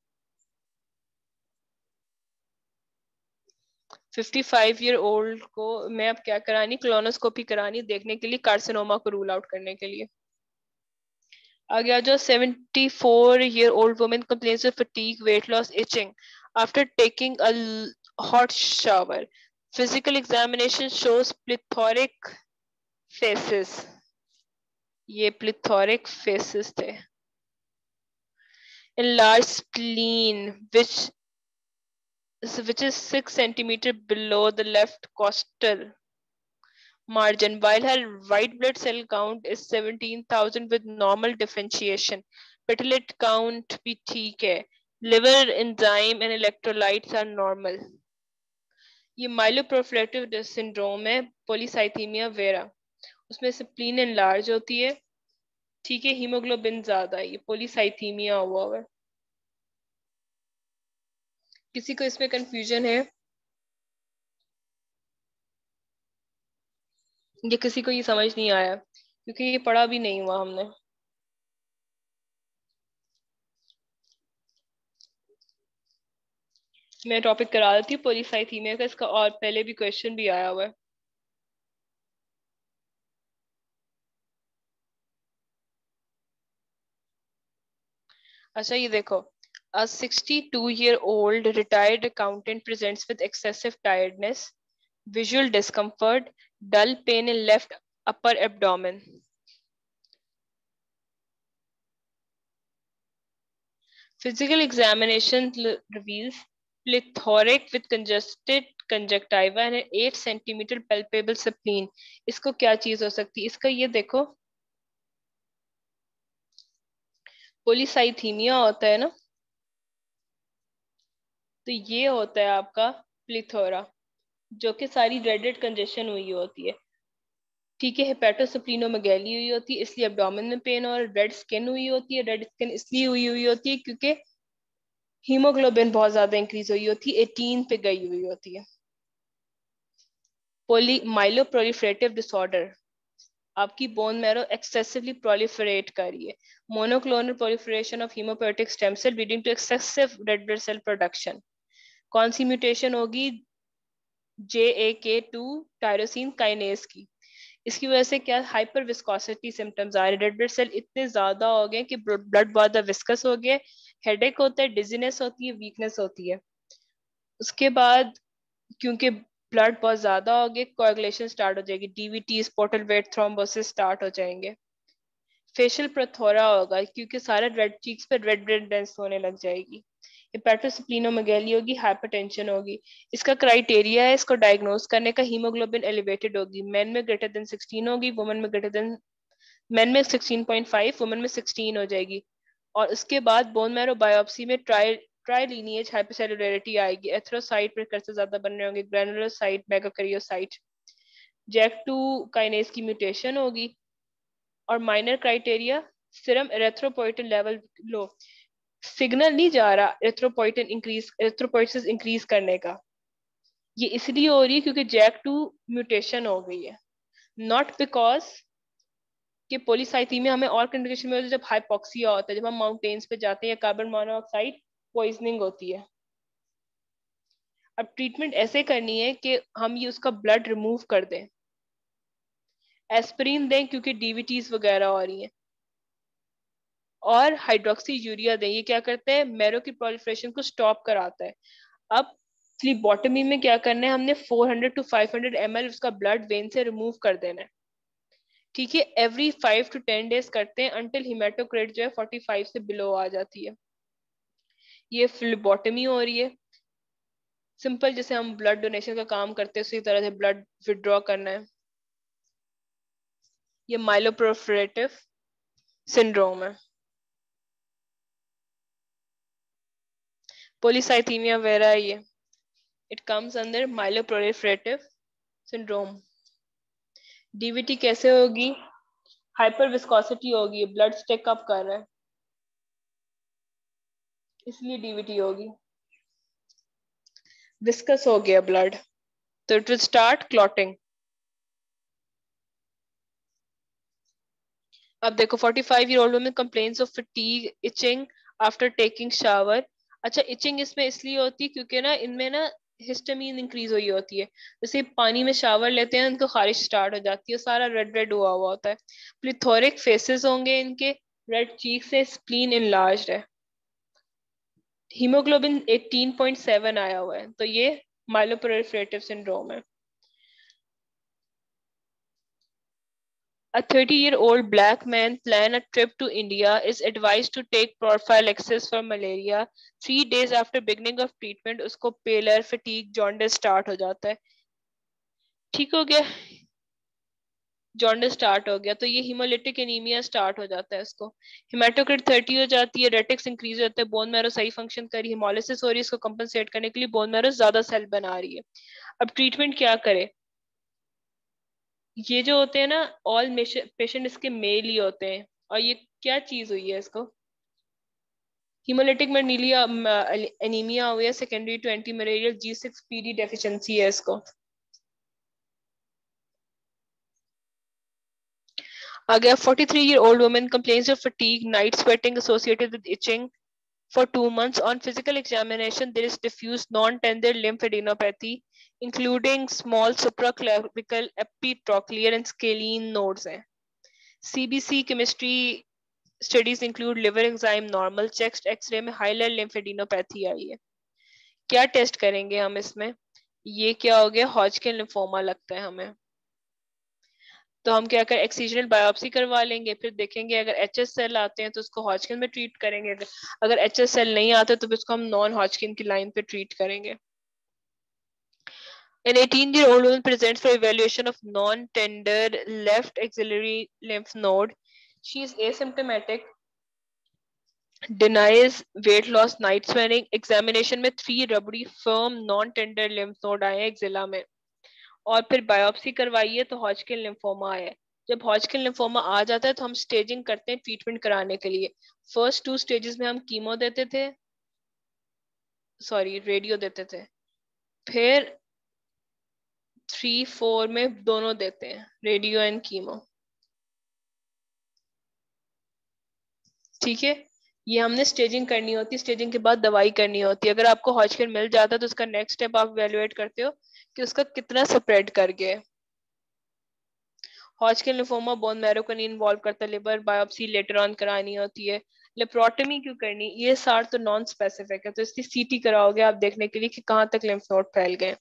55-year-old को मैं अब क्या करानी, क्लोनोस्कोपी करानी देखने के लिए, कार्सिनोमा को रूल आउट करने के लिए। आगे आ जाओ, 74-year-old woman complains of fatigue, weight loss, itching after taking a hot shower. Physical examination shows plethoric faces. ये plethoric faces थे. Enlarged spleen, which is 6 centimeter below the left costal margin, while her white blood cell count is 17,000 with normal differentiation. Platelet count भी ठीक है, liver enzyme and electrolytes are normal. ये myeloproliferative syndrome है, polycythemia vera, उसमें spleen enlarge होती है, ठीक है, हीमोग्लोबिन ज्यादा है, ये पोलीसाइथीमिया हुआ है। किसी को इसमें कंफ्यूजन है, ये किसी को ये समझ नहीं आया क्योंकि ये पढ़ा भी नहीं हुआ हमने। मैं टॉपिक करा देती हूँ पोलीसाइथीमिया का, इसका और पहले भी क्वेश्चन भी आया हुआ है। अच्छा ये देखो, a 62-year-old retired accountant presents with excessive tiredness, visual discomfort, dull pain in left upper abdomen. Physical examination reveals plethoric with congested conjunctiva and an 8 centimeter palpable spleen. इसको क्या चीज हो सकती है, इसका ये देखो, पोलीसाइथीमिया होता है ना, तो ये होता है आपका प्लिथोरा, जो कि सारी रेडेड कंजेशन हुई होती है, ठीक है, हेपेटोस्प्लीनोमेगैली हुई होती है इसलिए एब्डोमेन में पेन, और रेड स्किन हुई होती है, रेड स्किन इसलिए हुई हुई होती है क्योंकि हीमोग्लोबिन बहुत ज्यादा इंक्रीज हुई होती है, 18 पे गई हुई होती है। माइलोप्रोलिफरेटिव डिसऑर्डर, आपकी बोन मैरो एक्सेसिवली प्रोलिफरेट कर रही है, monoclonal proliferation of haemopoietic stem cell leading to excessive red blood cell production. कौन सी म्यूटेशन होगी, JAK2 टायरोसिन काइनेज की, इसकी वजह से क्या हाइपर विस्कोसिटी सिम्टम्स आ रहे हैं, रेड ब्लड सेल इतने ज्यादा हो गए कि ब्लड बहुत ज्यादा विस्कस हो गया, हेडेक होता है, डिजीनेस होती है, वीकनेस होती है। उसके बाद क्योंकि ब्लड बहुत ज्यादा हो गया, कोएगुलेशन स्टार्ट हो जाएगी, डीवीटी, स्पॉटल वेट थ्रोम्बोसिस स्टार्ट हो जाएंगे। फेशियल प्रोथोरा होगा क्योंकि सारा रेड चीक्स पे रेड रेडनेस होने लग जाएगी। हेपेटोस्प्लीनोमेगाली होगी, हाइपरटेंशन होगी। इसका क्राइटेरिया है इसको डायग्नोज करने का, हीमोग्लोबिन एलिवेटेड होगी, मेन में ग्रेटर देन 16 होगी, वुमेन में ग्रेटर देन, मेन में 16.5, वुमेन में 16 हो जाएगी। और उसके बाद बोन मैरो बायोप्सी में ट्राइलिनिएज हाइपरसेलुलरिटी आएगी, एथ्रोसाइट प्रिकर्सर ज्यादा बन रहे होंगे, ग्रैनुलोसाइट, मेगाकैरियोसाइट, जैक2 काइनेज की म्यूटेशन होगी। और minor criteria, serum erythropoietin level low, signal नहीं जा रहा एरिथ्रोपोइसिस इंक्रीज करने का। ये इसलिए हो रही है क्योंकि जैक2 म्यूटेशन हो गई है, नॉट बिकॉज कि पॉलीसाइथीमिया हमें और कंडीशन में होती है जब हाइपोक्सिया होता है, जब हम माउंटेन्स पे जाते हैं, कार्बन मोनोऑक्साइड पॉइजनिंग होती है। अब ट्रीटमेंट ऐसे करनी है कि हम ये उसका ब्लड रिमूव कर दें, एस्पिरिन दें क्योंकि डीवीटीज वगैरह हो रही हैं, और हाइड्रोक्सी यूरिया दें। ये क्या करते हैं, मैरो की प्रोलिफरेशन को स्टॉप कराता है। अब फ्लीबोटमी में क्या करना है, हमने 400 to 500 ml उसका ब्लड वेन से रिमूव कर देना है। ठीक है, एवरी 5 to 10 डेज करते हैं अंटिल हिमेटोक्रेट जो है 45 से बिलो आ जाती है। ये फ्लीबोटमी हो रही है। सिंपल जैसे हम ब्लड डोनेशन का काम करते हैं उसी तरह से ब्लड विड्रॉ करना है। ये माइलोप्रोफरेटिव सिंड्रोम है। पॉलीसाइथीमिया वेरा है ये, it comes under myeloproliferative syndrome. DVT कैसे होगी, हाइपर विस्कोसिटी होगी, ब्लड स्टिक अप कर रहा है इसलिए डीवीटी होगी। विस्कस हो गया ब्लड तो इट विल स्टार्ट क्लॉटिंग। अब देखो 45-year-old woman complains of fatigue, itching after taking shower। अच्छा, इचिंग इसमें इसलिए होती है क्योंकि ना इनमें ना हिस्टामीन इंक्रीज हुई होती है। जैसे पानी में शावर लेते हैं उनको खारिश स्टार्ट हो जाती है, सारा रेड रेड हुआ हुआ होता है। प्लिथोरिक फेसेस होंगे इनके, रेड चीक से, स्प्लीन इनलार्ज्ड है, हीमोग्लोबिन 18.7 आया हुआ है, तो ये माइलोप्रोलिफरेटिव सिंड्रोम है। A 30-year-old black man plan a trip to India, is advised to take prophylaxis for malaria. 3 days after beginning of treatment उसको pallor, fatigue, jaundice start हो जाता है। ठीक हो गया, जॉन्डिस स्टार्ट हो गया तो ये हिमोलिटिक एनीमिया स्टार्ट हो जाता है इसको। हिमेटोक्रिट 30 हो जाती है, रेटिक्स इंक्रीज हो जाता है, बोन मैरो सही फंक्शन कर रही है, हिमोलिसिस हो रही है, इसको कंपनसेट करने के लिए बोन मैरो ज्यादा सेल बना रही है। अब ट्रीटमेंट क्या करे, ये जो होते हैं ना ऑल पेशेंट इसके मेल ही होते हैं। और ये क्या चीज हुई है इसको, हीमोलिटिक में नीलिया एनीमिया हुई है, secondary to anti malarial G6PD deficiency है इसको। आगे 43-year-old woman complains of fatigue, night sweating associated with itching for 2 months. On physical examination, there is diffuse non-tender lymphadenopathy, including small supraclavicle, epitrochlear and scalene nodes हैं। CBC chemistry studies include liver enzyme normal, chest x-ray में hilar lymphadenopathy आई है। क्या test करेंगे हम इसमें, ये क्या हो गया, हॉजकिन लिम्फोमा लगता है हमें। तो हम क्या करें, एक्सीजनल बायोप्सी करवा लेंगे, फिर देखेंगे अगर एचएस सेल आते हैं तो उसको हॉजकिन में ट्रीट करेंगे, अगर एचएस सेल नहीं आते तो फिर उसको हम नॉन हॉजकिन की लाइन पे ट्रीट करेंगे। An 18-year-old woman presents for evaluation of non-tender left axillary lymph node. She is asymptomatic, denies weight loss, night sweating. Examination में 3 rubbery firm non-tender lymph node आए हैं एक्जिला में, और फिर biopsy करवाई है तो हॉजकिन लिम्फोमा आया है। जब हॉजकिन लिम्फोमा आ जाता है तो हम स्टेजिंग करते हैं ट्रीटमेंट कराने के लिए। फर्स्ट 2 स्टेजेस में हम कीमो देते थे, सॉरी रेडियो देते थे, फिर 3-4 में दोनों देते हैं, रेडियो एंड कीमो। ठीक है, ये हमने स्टेजिंग करनी होती है, स्टेजिंग के बाद दवाई करनी होती है। अगर आपको हॉजकिन मिल जाता है तो उसका नेक्स्ट स्टेप आप इवैल्यूएट करते हो कि उसका कितना स्प्रेड कर गया है। हॉजकिन लिम्फोमा बोन मैरो को नहीं इन्वॉल्व करता, लिवर बायोप्सी लेटर ऑन करानी होती है। लेप्रोटमी क्यों करनी, ये सार तो नॉन स्पेसिफिक है, तो इसकी सीटी कराओगे आप देखने के लिए कि कहाँ तक लिम्फ नोड फैल गए।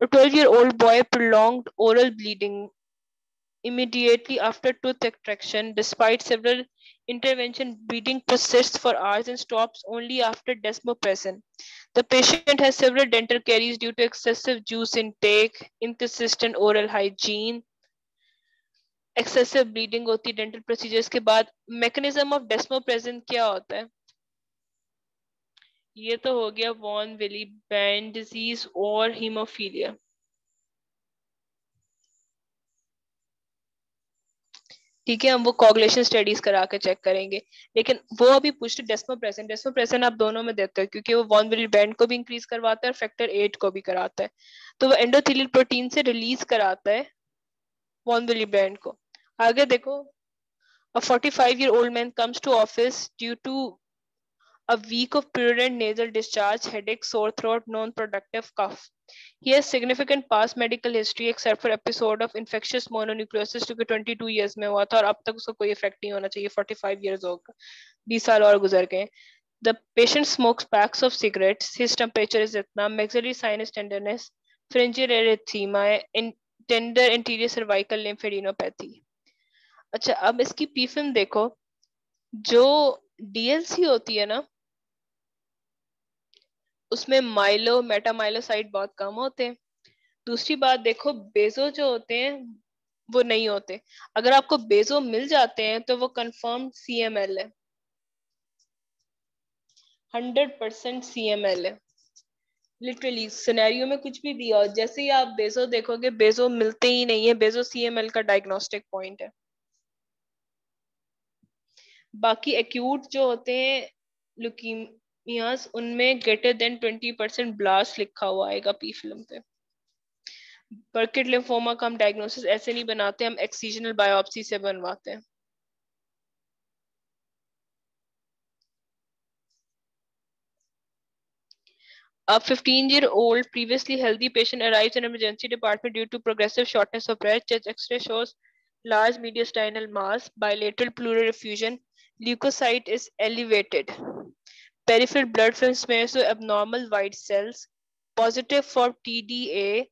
A 12-year-old boy prolonged oral bleeding immediately after tooth extraction. Despite several interventions, bleeding persists for hours and stops only after desmopressin. The patient has several dental caries due to excessive juice intake, inconsistent oral hygiene, excessive bleeding होती है dental procedures के बाद. Mechanism of desmopressin क्या होता है? ये तो हो गया वॉन विली बैंड डिजीज और हीमोफीलिया. ठीक है, हम वो कोगुलेशन स्टडीज करा के चेक करेंगे. लेकिन वो अभी पूछते डेस्मोप्रेसिन आप दोनों में देते हो क्योंकि वो वॉन विली बैंड को भी इंक्रीज करवाता है और फैक्टर 8 को भी कराता है. तो वो एंडोथेलियल प्रोटीन से रिलीज कराता है वॉन विली बैंड को. आगे देखो. A 45-year-old man comes to office due to a week of purulent nasal discharge, headache, sore throat, non-productive cough. He has significant past medical history except for episode of infectious mononucleosis जो कि 22 years में हुआ था और अब तक उसको कोई इफेक्ट नहीं होना चाहिए. 45 years होगा, 20 साल और गुजर गए. The patient smokes packs of cigarettes. His temperature is इतना, maxillary sinus tenderness, pharyngeal erythema, tender anterior cervical lymphadenopathy. अच्छा, अब इसकी पी फिल्म देखो. जो डीएलसी होती है ना, उसमें माइलो मेटामाइलोसाइट बहुत कम होते हैं. दूसरी बात देखो, बेजो जो होते हैं वो नहीं होते. अगर आपको बेजो मिल जाते हैं तो वो कंफर्म सीएमएल है, 100% सीएमएल है. लिटरली सिनेरियो में कुछ भी दिया हो, जैसे ही आप बेजो देखोगे बेजो मिलते ही नहीं है. बेजो सीएमएल का डायग्नोस्टिक पॉइंट है. बाकी एक्यूट जो होते हैं ल्यूकीमियास, उनमें ग्रेटर देन 20% ब्लास्ट लिखा हुआ आएगा पी फिल्म पे. बर्किट लिम्फोमा का हम डायग्नोसिस ऐसे नहीं बनाते, हम एक्सीजनल बायोप्सी से बनवाते हैं. A 15-year-old previously healthy patient arrives in emergency department due to progressive shortness of breath. Chest X-ray shows large mediastinal mass, bilateral pleural effusion, leukocyte is elevated. Peripheral blood film smears to abnormal white cells, positive for TDA.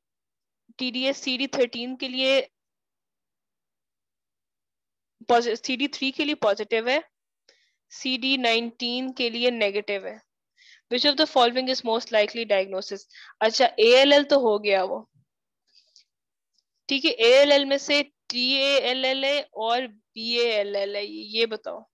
TDA CD13 के लिए, CD3 के लिए positive है, CD19 के लिए negative है. Which of the following is most likely diagnosis? अच्छा, ALL तो हो गया वो. ठीक है, ALL में से TALL है और BALL है, ये बताओ.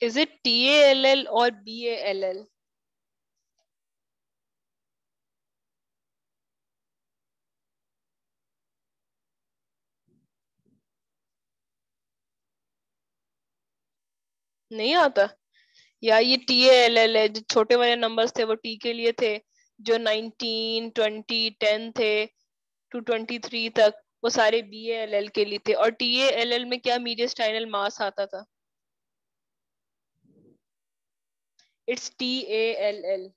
Is it TALL और BALL? नहीं आता या ये TALL है. जो छोटे वाले नंबर्स थे वो T के लिए थे, जो 19 20 10 थे टू 23 तक वो सारे BALL के लिए थे. और TALL में क्या मीडियस्टाइनल मास आता था? It's TALL.